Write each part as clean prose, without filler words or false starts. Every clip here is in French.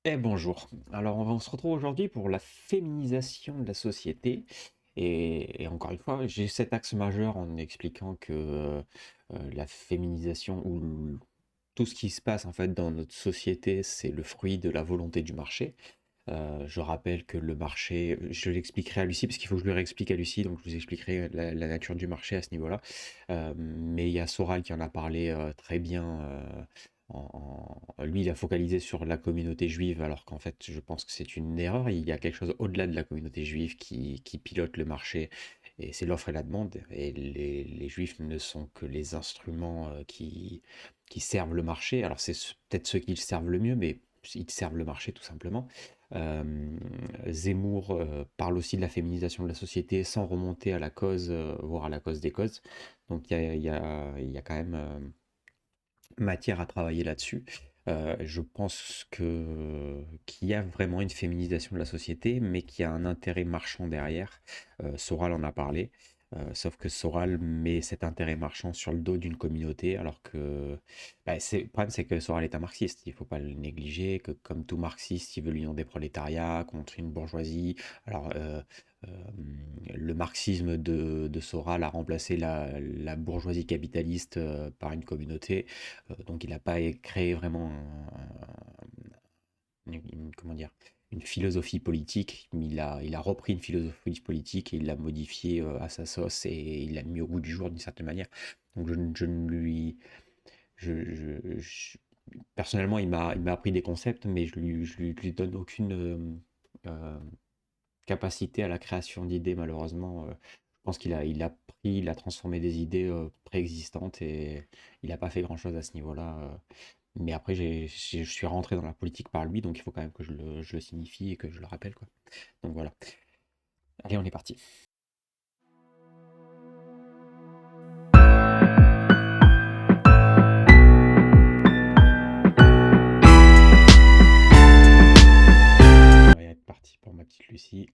Bonjour. Alors on se retrouve aujourd'hui pour la féminisation de la société. Et encore une fois, j'ai cet axe majeur en expliquant que la féminisation ou tout ce qui se passe en fait dans notre société, c'est le fruit de la volonté du marché. Je rappelle que le marché, je l'expliquerai à Lucie parce qu'il faut que je lui réexplique à Lucie, donc je vous expliquerai la nature du marché à ce niveau-là. Mais il y a Soral qui en a parlé très bien. Lui, il a focalisé sur la communauté juive, alors qu'en fait, je pense que c'est une erreur. Il y a quelque chose au-delà de la communauté juive qui pilote le marché, et c'est l'offre et la demande. Et les juifs ne sont que les instruments qui servent le marché. Alors, peut-être ceux qui le servent le mieux, mais ils servent le marché tout simplement. Euh, Zemmour parle aussi de la féminisation de la société sans remonter à la cause, voire à la cause des causes. Donc il y a quand même matière à travailler là-dessus. Je pense qu'il y a vraiment une féminisation de la société, mais qu'il y a un intérêt marchand derrière. Soral en a parlé, sauf que Soral met cet intérêt marchand sur le dos d'une communauté, alors que le problème, c'est que Soral est un marxiste. Il ne faut pas le négliger, que comme tout marxiste, il veut l'union des prolétariats contre une bourgeoisie. Alors, euh, le marxisme de Soral a remplacé la bourgeoisie capitaliste par une communauté. Donc il n'a pas créé vraiment comment dire, une philosophie politique, mais il a repris une philosophie politique et il l'a modifiée à sa sauce et il l'a mis au goût du jour d'une certaine manière. Donc je ne lui... personnellement, il m'a appris des concepts, mais je lui donne aucune euh, capacité à la création d'idées, malheureusement. Je pense il a pris, il a transformé des idées préexistantes et il n'a pas fait grand-chose à ce niveau-là. Mais après, je suis rentré dans la politique par lui, donc il faut quand même que je le signifie et que je le rappelle, quoi. Donc voilà. Allez, on est parti. On va être parti pour ma petite Lucie.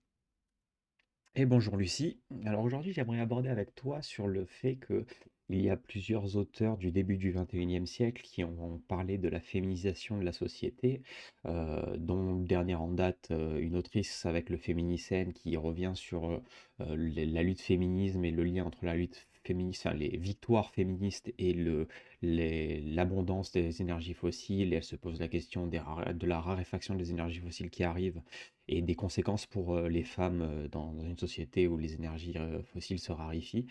Et bonjour Lucie. Alors aujourd'hui, j'aimerais aborder avec toi sur le fait que il y a plusieurs auteurs du début du 21e siècle qui ont parlé de la féminisation de la société, dont dernière en date, une autrice avec le Féminicène qui revient sur la lutte féminisme et le lien entre la lutte féministe, enfin, les victoires féministes et l'abondance des énergies fossiles. Et elle se pose la question de la raréfaction des énergies fossiles qui arrivent et des conséquences pour les femmes dans une société où les énergies fossiles se raréfient.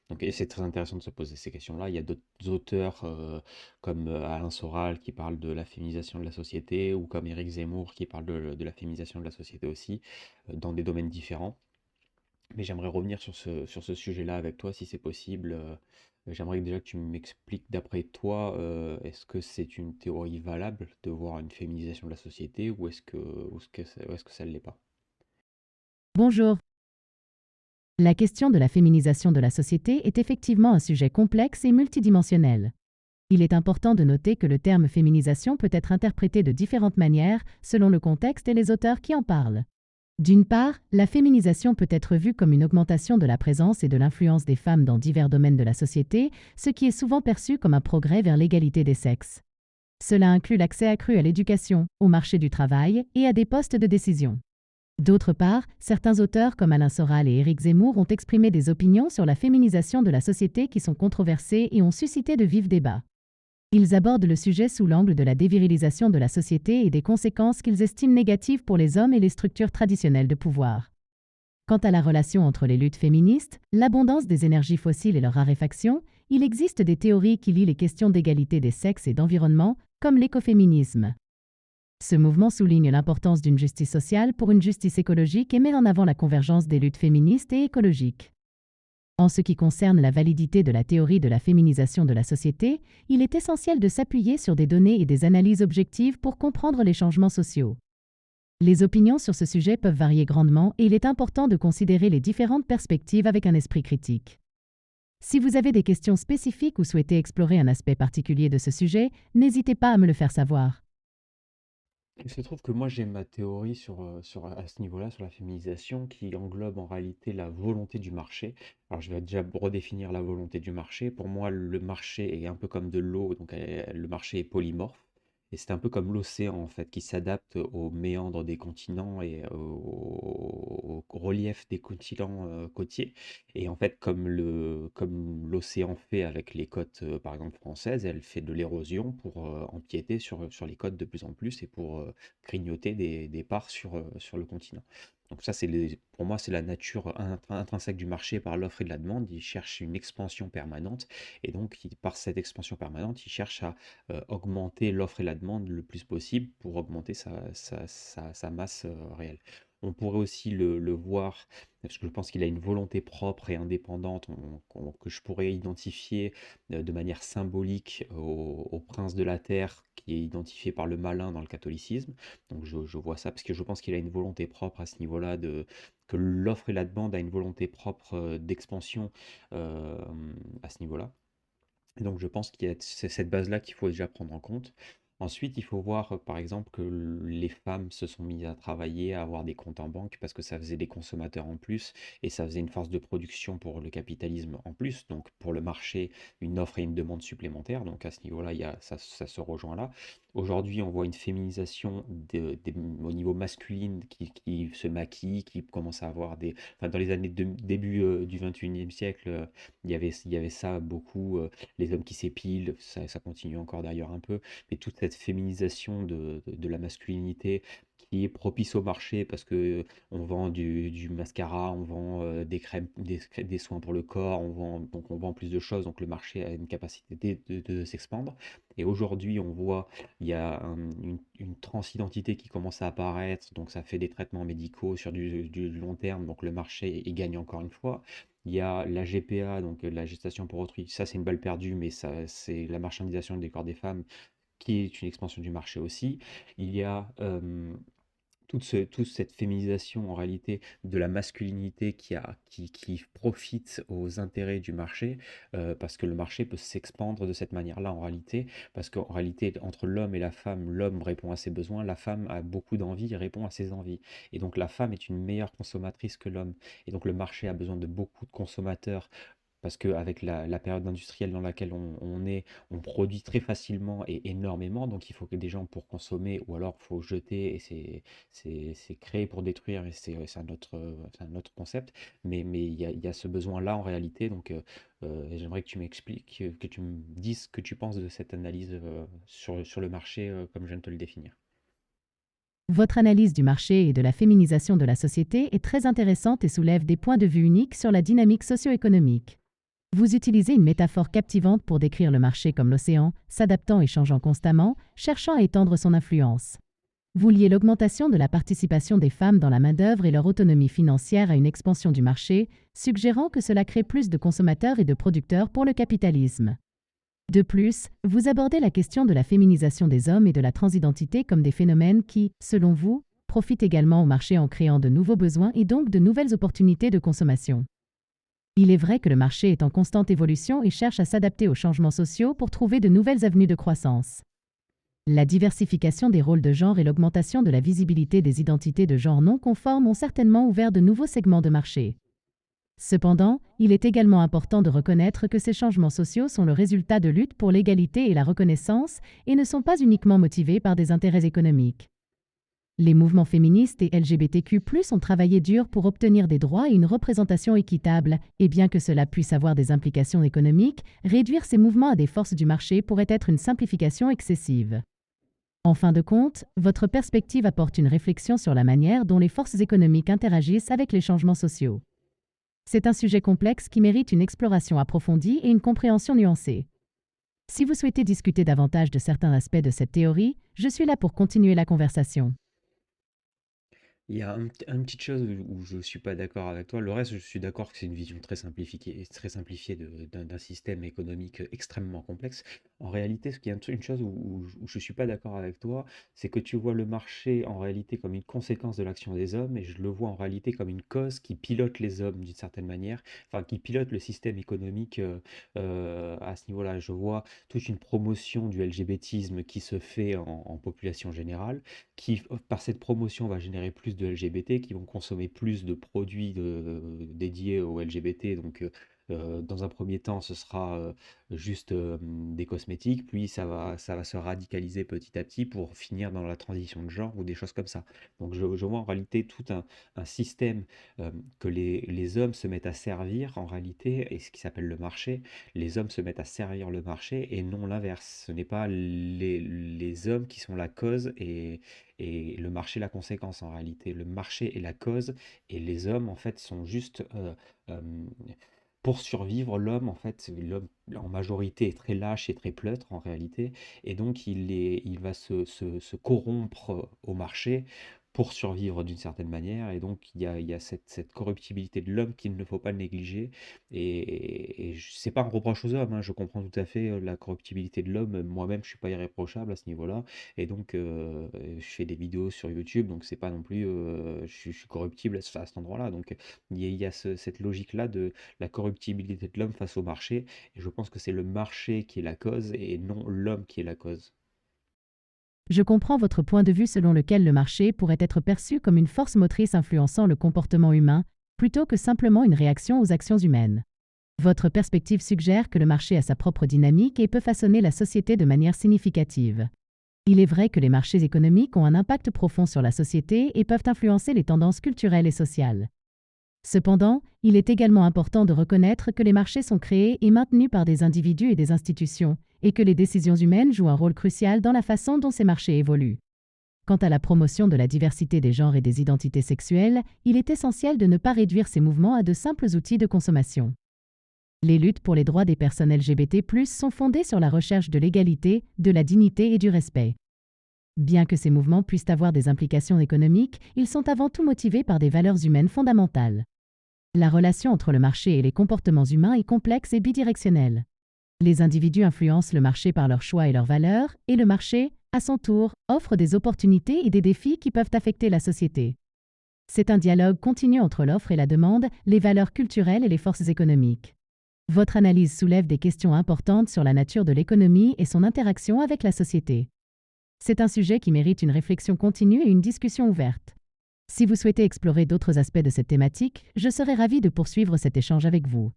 Donc, et c'est très intéressant de se poser ces questions-là. Il y a d'autres auteurs comme Alain Soral qui parle de la féminisation de la société, ou comme Éric Zemmour qui parle de la féminisation de la société aussi, dans des domaines différents. Mais j'aimerais revenir sur ce sujet-là avec toi, si c'est possible. J'aimerais déjà que tu m'expliques, d'après toi, est-ce que c'est une théorie valable de voir une féminisation de la société, ou est-ce que ça ne l'est pas? Bonjour. La question de la féminisation de la société est effectivement un sujet complexe et multidimensionnel. Il est important de noter que le terme féminisation peut être interprété de différentes manières selon le contexte et les auteurs qui en parlent. D'une part, la féminisation peut être vue comme une augmentation de la présence et de l'influence des femmes dans divers domaines de la société, ce qui est souvent perçu comme un progrès vers l'égalité des sexes. Cela inclut l'accès accru à l'éducation, au marché du travail et à des postes de décision. D'autre part, certains auteurs comme Alain Soral et Éric Zemmour ont exprimé des opinions sur la féminisation de la société qui sont controversées et ont suscité de vifs débats. Ils abordent le sujet sous l'angle de la dévirilisation de la société et des conséquences qu'ils estiment négatives pour les hommes et les structures traditionnelles de pouvoir. Quant à la relation entre les luttes féministes, l'abondance des énergies fossiles et leur raréfaction, il existe des théories qui lient les questions d'égalité des sexes et d'environnement, comme l'écoféminisme. Ce mouvement souligne l'importance d'une justice sociale pour une justice écologique et met en avant la convergence des luttes féministes et écologiques. En ce qui concerne la validité de la théorie de la féminisation de la société, il est essentiel de s'appuyer sur des données et des analyses objectives pour comprendre les changements sociaux. Les opinions sur ce sujet peuvent varier grandement et il est important de considérer les différentes perspectives avec un esprit critique. Si vous avez des questions spécifiques ou souhaitez explorer un aspect particulier de ce sujet, n'hésitez pas à me le faire savoir. Il se trouve que moi j'ai ma théorie à ce niveau-là, sur la féminisation, qui englobe en réalité la volonté du marché. Alors je vais déjà redéfinir la volonté du marché. Pour moi, le marché est un peu comme de l'eau, donc le marché est polymorphe. Et c'est un peu comme l'océan, en fait, qui s'adapte aux méandres des continents et au relief des continents côtiers. Et en fait, comme l'océan fait avec les côtes, par exemple, françaises, elle fait de l'érosion pour empiéter sur les côtes de plus en plus et pour grignoter des parts sur le continent. Donc ça, pour moi, c'est la nature intrinsèque du marché par l'offre et de la demande. Il cherche une expansion permanente et donc par cette expansion permanente, il cherche à augmenter l'offre et la demande le plus possible pour augmenter sa masse réelle. On pourrait aussi le voir, parce que je pense qu'il a une volonté propre et indépendante que je pourrais identifier de manière symbolique au prince de la terre qui est identifié par le malin dans le catholicisme. Donc je vois ça parce que je pense qu'il a une volonté propre à ce niveau-là, que l'offre et la demande a une volonté propre d'expansion euh, à ce niveau-là. Et donc je pense qu'il y a c'est cette base-là qu'il faut déjà prendre en compte. Ensuite, il faut voir, par exemple, que les femmes se sont mises à travailler, à avoir des comptes en banque, parce que ça faisait des consommateurs en plus, et ça faisait une force de production pour le capitalisme en plus, donc pour le marché, une offre et une demande supplémentaires. Donc à ce niveau-là, ça se rejoint là. Aujourd'hui, on voit une féminisation au niveau masculin qui se maquille, qui commence à avoir des... Enfin, dans les années début du 21e siècle, il y avait ça beaucoup. Les hommes qui s'épilent, ça continue encore d'ailleurs un peu, mais toute cette féminisation de la masculinité qui est propice au marché parce que on vend du mascara, on vend des crèmes, des soins pour le corps, on vend plus de choses, donc le marché a une capacité de s'expandre. Et aujourd'hui, on voit, il y a une transidentité qui commence à apparaître, donc ça fait des traitements médicaux sur du long terme, donc le marché y gagne encore une fois. Il y a la GPA, donc la gestation pour autrui. Ça, c'est une balle perdue, mais ça, c'est la marchandisation des corps des femmes qui est une expansion du marché aussi. Il y a toute cette féminisation en réalité de la masculinité qui profite aux intérêts du marché, parce que le marché peut s'expandre de cette manière-là en réalité, parce qu'en réalité, entre l'homme et la femme, l'homme répond à ses besoins, la femme a beaucoup d'envie et répond à ses envies. Et donc la femme est une meilleure consommatrice que l'homme. Et donc le marché a besoin de beaucoup de consommateurs parce qu'avec la période industrielle dans laquelle on est, on produit très facilement et énormément, donc il faut que des gens pour consommer, ou alors il faut jeter, et c'est créé pour détruire, et c'est un autre concept, mais il y a ce besoin-là en réalité, donc j'aimerais que tu m'expliques, que tu me dises ce que tu penses de cette analyse sur le marché, comme je viens de te le définir. Votre analyse du marché et de la féminisation de la société est très intéressante et soulève des points de vue uniques sur la dynamique socio-économique. Vous utilisez une métaphore captivante pour décrire le marché comme l'océan, s'adaptant et changeant constamment, cherchant à étendre son influence. Vous liez l'augmentation de la participation des femmes dans la main-d'œuvre et leur autonomie financière à une expansion du marché, suggérant que cela crée plus de consommateurs et de producteurs pour le capitalisme. De plus, vous abordez la question de la féminisation des hommes et de la transidentité comme des phénomènes qui, selon vous, profitent également au marché en créant de nouveaux besoins et donc de nouvelles opportunités de consommation. Il est vrai que le marché est en constante évolution et cherche à s'adapter aux changements sociaux pour trouver de nouvelles avenues de croissance. La diversification des rôles de genre et l'augmentation de la visibilité des identités de genre non conformes ont certainement ouvert de nouveaux segments de marché. Cependant, il est également important de reconnaître que ces changements sociaux sont le résultat de luttes pour l'égalité et la reconnaissance et ne sont pas uniquement motivés par des intérêts économiques. Les mouvements féministes et LGBTQ+ ont travaillé dur pour obtenir des droits et une représentation équitable, et bien que cela puisse avoir des implications économiques, réduire ces mouvements à des forces du marché pourrait être une simplification excessive. En fin de compte, votre perspective apporte une réflexion sur la manière dont les forces économiques interagissent avec les changements sociaux. C'est un sujet complexe qui mérite une exploration approfondie et une compréhension nuancée. Si vous souhaitez discuter davantage de certains aspects de cette théorie, je suis là pour continuer la conversation. Il y a une petite chose où je ne suis pas d'accord avec toi. Le reste, je suis d'accord que c'est une vision très simplifiée d'un système économique extrêmement complexe. En réalité, ce qui est une chose où je ne suis pas d'accord avec toi, c'est que tu vois le marché en réalité comme une conséquence de l'action des hommes, et je le vois en réalité comme une cause qui pilote les hommes d'une certaine manière, enfin qui pilote le système économique à ce niveau-là. Je vois toute une promotion du LGBTisme qui se fait en population générale qui, par cette promotion, va générer plus de LGBT, qui vont consommer plus de produits dédiés aux LGBT, donc Dans un premier temps, ce sera juste des cosmétiques, puis ça va se radicaliser petit à petit pour finir dans la transition de genre ou des choses comme ça. Donc je vois en réalité tout un système que les hommes se mettent à servir en réalité, et ce qui s'appelle le marché, les hommes se mettent à servir le marché et non l'inverse. Ce n'est pas les hommes qui sont la cause et le marché la conséquence en réalité. Le marché est la cause et les hommes en fait sont juste euh, pour survivre, l'homme, en fait, l'homme en majorité est très lâche et très pleutre en réalité, et donc il va se corrompre au marché pour survivre d'une certaine manière, et donc il y a cette corruptibilité de l'homme qu'il ne faut pas négliger, et c'est pas un reproche aux hommes, hein, je comprends tout à fait la corruptibilité de l'homme, moi-même je suis pas irréprochable à ce niveau-là, et donc je fais des vidéos sur YouTube, donc c'est pas non plus, je suis corruptible à cet endroit-là, donc il y a cette logique-là de la corruptibilité de l'homme face au marché. Et je pense que c'est le marché qui est la cause et non l'homme qui est la cause. Je comprends votre point de vue selon lequel le marché pourrait être perçu comme une force motrice influençant le comportement humain, plutôt que simplement une réaction aux actions humaines. Votre perspective suggère que le marché a sa propre dynamique et peut façonner la société de manière significative. Il est vrai que les marchés économiques ont un impact profond sur la société et peuvent influencer les tendances culturelles et sociales. Cependant, il est également important de reconnaître que les marchés sont créés et maintenus par des individus et des institutions, et que les décisions humaines jouent un rôle crucial dans la façon dont ces marchés évoluent. Quant à la promotion de la diversité des genres et des identités sexuelles, il est essentiel de ne pas réduire ces mouvements à de simples outils de consommation. Les luttes pour les droits des personnes LGBT+ sont fondées sur la recherche de l'égalité, de la dignité et du respect. Bien que ces mouvements puissent avoir des implications économiques, ils sont avant tout motivés par des valeurs humaines fondamentales. La relation entre le marché et les comportements humains est complexe et bidirectionnelle. Les individus influencent le marché par leurs choix et leurs valeurs, et le marché, à son tour, offre des opportunités et des défis qui peuvent affecter la société. C'est un dialogue continu entre l'offre et la demande, les valeurs culturelles et les forces économiques. Votre analyse soulève des questions importantes sur la nature de l'économie et son interaction avec la société. C'est un sujet qui mérite une réflexion continue et une discussion ouverte. Si vous souhaitez explorer d'autres aspects de cette thématique, je serai ravie de poursuivre cet échange avec vous.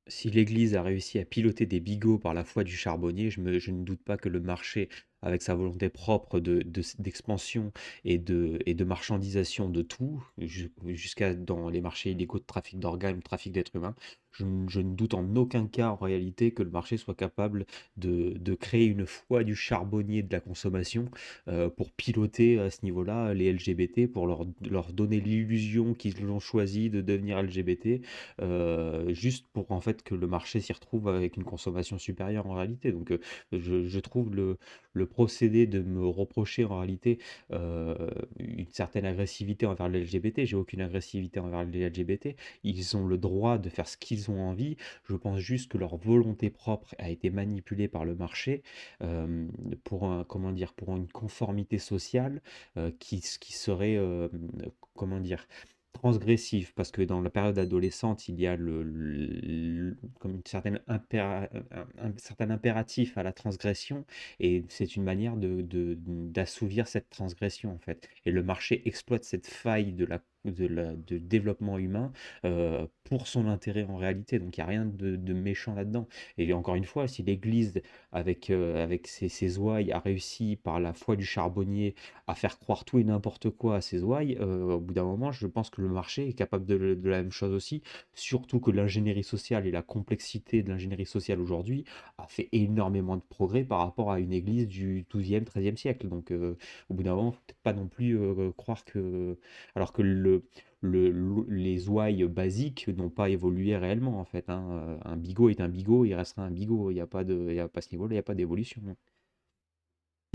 Si l'Église a réussi à piloter des bigots par la foi du charbonnier, je ne doute pas que le marché, avec sa volonté propre d'expansion et de marchandisation de tout, jusqu'à dans les marchés illégaux de trafic d'organes, trafic d'êtres humains, je ne doute en aucun cas en réalité que le marché soit capable de créer une foi du charbonnier de la consommation pour piloter à ce niveau-là les LGBT, pour leur donner l'illusion qu'ils ont choisi de devenir LGBT juste pour en fait que le marché s'y retrouve avec une consommation supérieure en réalité. Donc je trouve le procédé de me reprocher en réalité une certaine agressivité envers les LGBT. J'ai aucune agressivité envers les LGBT. Ils ont le droit de faire ce qu'ils ont envie. Je pense juste que leur volonté propre a été manipulée par le marché euh, pour comment dire, pour une conformité sociale qui serait, comment dire, transgressif, parce que dans la période adolescente, il y a comme une certaine un certain impératif à la transgression, et c'est une manière d'assouvir cette transgression, en fait. Et le marché exploite cette faille de développement humain pour son intérêt en réalité. Donc il n'y a rien de méchant là-dedans. Et encore une fois, si l'Église, avec ses ouailles, a réussi par la foi du charbonnier à faire croire tout et n'importe quoi à ses ouailles, au bout d'un moment, je pense que le marché est capable de la même chose aussi, surtout que l'ingénierie sociale et la complexité de l'ingénierie sociale aujourd'hui a fait énormément de progrès par rapport à une église du 12e, 13e siècle. Donc, au bout d'un moment, faut peut-être pas non plus croire que... Alors que les ouailles basiques n'ont pas évolué réellement, en fait, hein. Un bigot est un bigot, il restera un bigot. Il y a pas ce niveau-là, il n'y a pas d'évolution.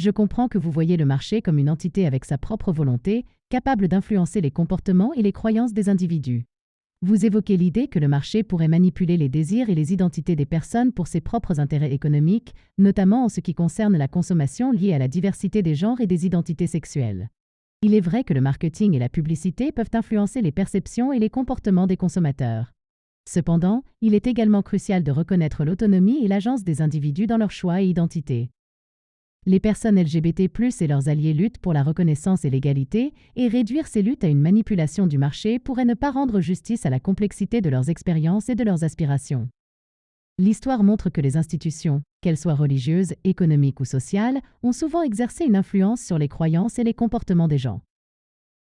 Je comprends que vous voyez le marché comme une entité avec sa propre volonté, capable d'influencer les comportements et les croyances des individus. Vous évoquez l'idée que le marché pourrait manipuler les désirs et les identités des personnes pour ses propres intérêts économiques, notamment en ce qui concerne la consommation liée à la diversité des genres et des identités sexuelles. Il est vrai que le marketing et la publicité peuvent influencer les perceptions et les comportements des consommateurs. Cependant, il est également crucial de reconnaître l'autonomie et l'agence des individus dans leurs choix et identités. Les personnes LGBT+ et leurs alliés luttent pour la reconnaissance et l'égalité, et réduire ces luttes à une manipulation du marché pourrait ne pas rendre justice à la complexité de leurs expériences et de leurs aspirations. L'histoire montre que les institutions, qu'elles soient religieuses, économiques ou sociales, ont souvent exercé une influence sur les croyances et les comportements des gens.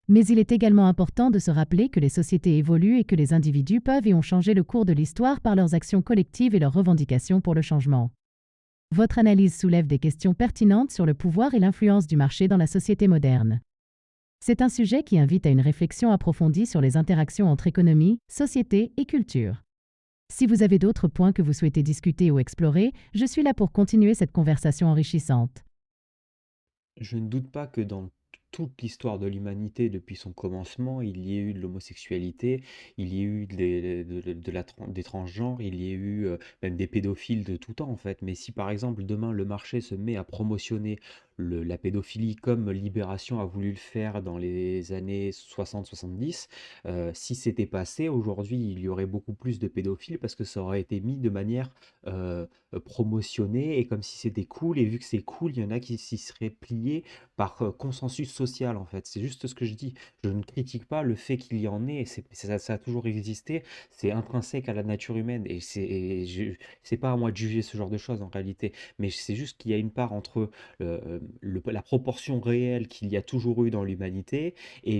Mais il est également important de se rappeler que les sociétés évoluent et que les individus peuvent et ont changé le cours de l'histoire par leurs actions collectives et leurs revendications pour le changement. Votre analyse soulève des questions pertinentes sur le pouvoir et l'influence du marché dans la société moderne. C'est un sujet qui invite à une réflexion approfondie sur les interactions entre économie, société et culture. Si vous avez d'autres points que vous souhaitez discuter ou explorer, je suis là pour continuer cette conversation enrichissante. Je ne doute pas que dans toute l'histoire de l'humanité, depuis son commencement, il y ait eu de l'homosexualité, il y ait eu des transgenres, il y ait eu même des pédophiles de tout temps en fait. Mais si par exemple demain le marché se met à promotionner la pédophilie comme Libération a voulu le faire dans les années 60-70, si c'était passé, aujourd'hui il y aurait beaucoup plus de pédophiles parce que ça aurait été mis de manière promotionné et comme si c'était cool et vu que c'est cool, il y en a qui s'y seraient pliés par, consensus social, en fait. C'est juste ce que je dis. Je ne critique pas le fait qu'il y en ait, ça a toujours existé, c'est intrinsèque à la nature humaine c'est pas à moi de juger ce genre de choses en réalité, mais c'est juste qu'il y a une part entre, la proportion réelle qu'il y a toujours eu dans l'humanité et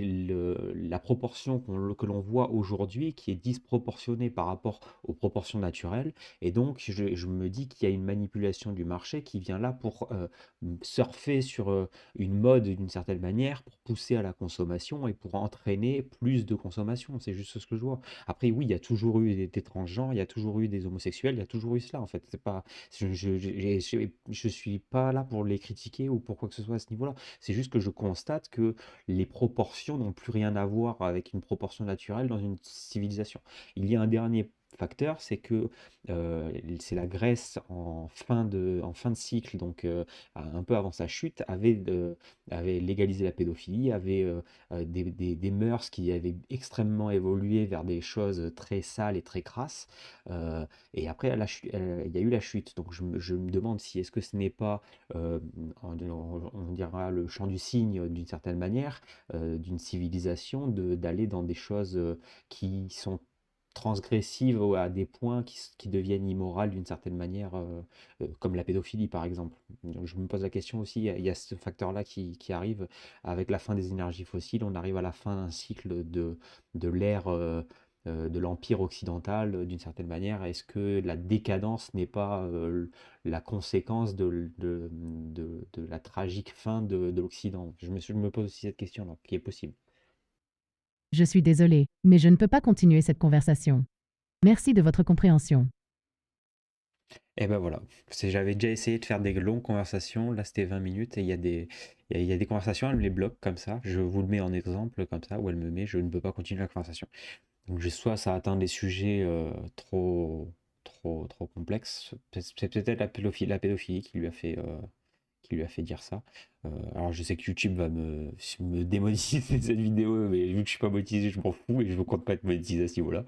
la proportion que l'on voit aujourd'hui qui est disproportionnée par rapport aux proportions naturelles et donc, je me dis qu'il y a une manipulation du marché qui vient là pour surfer sur une mode d'une certaine manière, pour pousser à la consommation et pour entraîner plus de consommation. C'est juste ce que je vois. Après, oui, il y a toujours eu des transgenres, il y a toujours eu des homosexuels, il y a toujours eu cela en fait. C'est pas, je suis pas là pour les critiquer ou pour quoi que ce soit à ce niveau-là. C'est juste que je constate que les proportions n'ont plus rien à voir avec une proportion naturelle dans une civilisation. Il y a un dernier facteur, c'est que c'est la Grèce en fin de cycle, donc un peu avant sa chute, avait légalisé la pédophilie, avait des mœurs qui avaient extrêmement évolué vers des choses très sales et très crasses. Et après, il y a eu la chute. Donc je me demande si est-ce que ce n'est pas, on dira, le chant du cygne d'une certaine manière, d'une civilisation, d'aller dans des choses qui sont transgressives à des points qui deviennent immorales d'une certaine manière, comme la pédophilie par exemple. Donc je me pose la question aussi, il y a ce facteur-là qui arrive avec la fin des énergies fossiles, on arrive à la fin d'un cycle de l'ère de l'empire occidental d'une certaine manière. Est-ce que la décadence n'est pas la conséquence de la tragique fin de l'Occident? Je me pose aussi cette question-là, qui est possible. Je suis désolée, mais je ne peux pas continuer cette conversation. Merci de votre compréhension. Et ben voilà, j'avais déjà essayé de faire des longues conversations, là c'était 20 minutes et il y a des conversations, elle me les bloque comme ça, je vous le mets en exemple comme ça, où elle me met, je ne peux pas continuer la conversation. Donc soit ça atteint des sujets trop complexes, c'est peut-être la pédophilie qui lui a fait dire ça. Alors je sais que YouTube va me démonétiser cette vidéo, mais vu que je suis pas monétisé, je m'en fous et je ne compte pas être monétisé à ce niveau-là.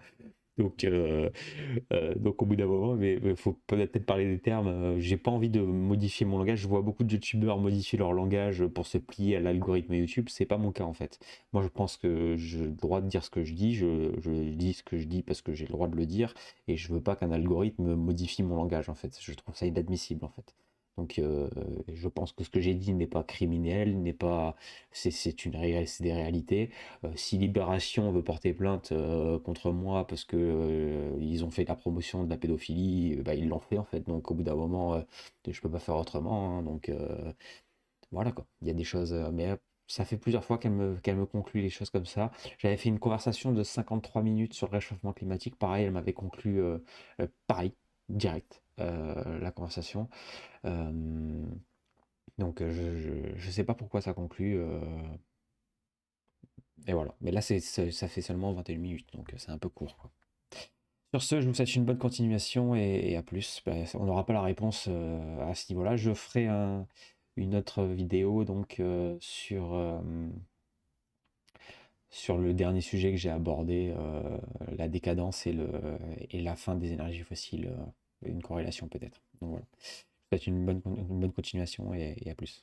Donc au bout d'un moment, mais il faut peut-être parler des termes. J'ai pas envie de modifier mon langage. Je vois beaucoup de youtubeurs modifier leur langage pour se plier à l'algorithme YouTube. C'est pas mon cas en fait. Moi, je pense que j'ai le droit de dire ce que je dis. Je dis ce que je dis parce que j'ai le droit de le dire et je veux pas qu'un algorithme modifie mon langage en fait. Je trouve ça inadmissible en fait. Donc, je pense que ce que j'ai dit n'est pas criminel, n'est pas, c'est des réalités. Si Libération veut porter plainte contre moi parce que ils ont fait la promotion de la pédophilie, bah, ils l'ont fait en fait. Donc au bout d'un moment, je peux pas faire autrement, hein. Donc voilà quoi. Il y a des choses, mais ça fait plusieurs fois qu'elle me conclut les choses comme ça. J'avais fait une conversation de 53 minutes sur le réchauffement climatique. Pareil, elle m'avait conclu pareil, direct, la conversation. Euh, donc je sais pas pourquoi ça conclut. Et voilà. Mais là, ça fait seulement 21 minutes, donc c'est un peu court, quoi. Sur ce, je vous souhaite une bonne continuation et à plus. Ben, on n'aura pas la réponse à ce niveau-là. Je ferai une autre vidéo donc sur le dernier sujet que j'ai abordé, la décadence et la fin des énergies fossiles, une corrélation peut-être. Donc voilà. Je vous souhaite une bonne continuation et à plus.